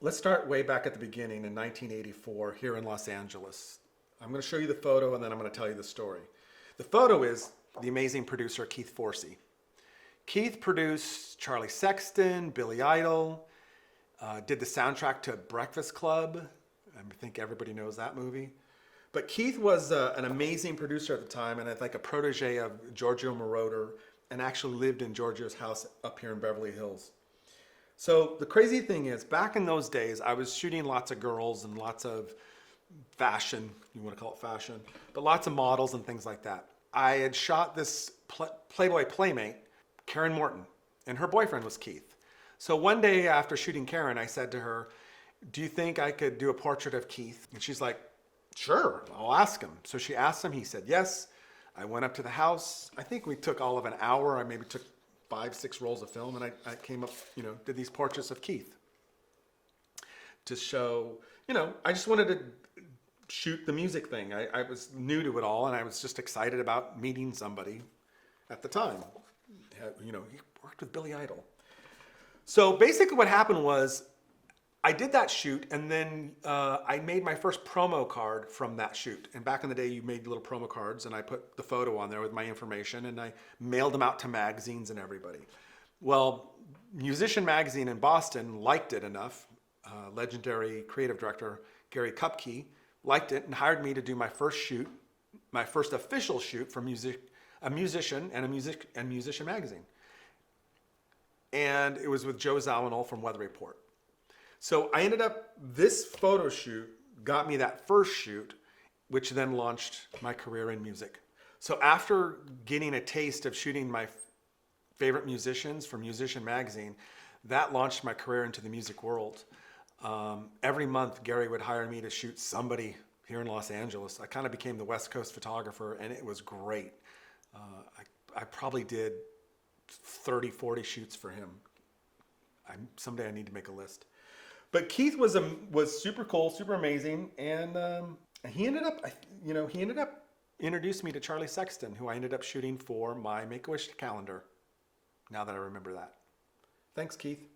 Let's start way back at the beginning in 1984 here in Los Angeles. I'm going to show you the photo and then I'm going to tell you the story. The photo is the amazing producer Keith Forsey. Keith produced Charlie Sexton, Billy Idol, did the soundtrack to Breakfast Club. I think everybody knows that movie. But Keith was an amazing producer at the time, and I think a protege of Giorgio Moroder, and actually lived in Giorgio's house up here in Beverly Hills. So the crazy thing is, back in those days, I was shooting lots of girls and lots of fashion, you want to call it fashion, but lots of models and things like that. I had shot this Playboy playmate, Karen Morton, and her boyfriend was Keith. So one day after shooting Karen, I said to her, do you think I could do a portrait of Keith? And she's like, sure, I'll ask him. So she asked him, he said yes. I went up to the house. I think we took all of an hour. I maybe took 5, 6 rolls of film, and I came up, did these portraits of Keith to show, I just wanted to shoot the music thing. I was new to it all, and I was just excited about meeting somebody at the time. He worked with Billy Idol. So basically what happened was I did that shoot, and then I made my first promo card from that shoot. And back in the day, you made little promo cards, and I put the photo on there with my information, and I mailed them out to magazines and everybody. Well, Musician Magazine in Boston liked it enough. Legendary creative director Gary Kupke liked it and hired me to do my first shoot, my first official shoot for a musician and Musician Magazine. And it was with Joe Zawinul from Weather Report. So I ended up, this photo shoot got me that first shoot, which then launched my career in music. So after getting a taste of shooting my favorite musicians for Musician Magazine, that launched my career into the music world. Every month, Gary would hire me to shoot somebody here in Los Angeles. I kind of became the West Coast photographer, and it was great. I probably did 30, 40 shoots for him. Someday I need to make a list. But Keith was super cool, super amazing, and he ended up introduced me to Charlie Sexton, who I ended up shooting for my Make-A-Wish calendar. Now that I remember that. Thanks, Keith.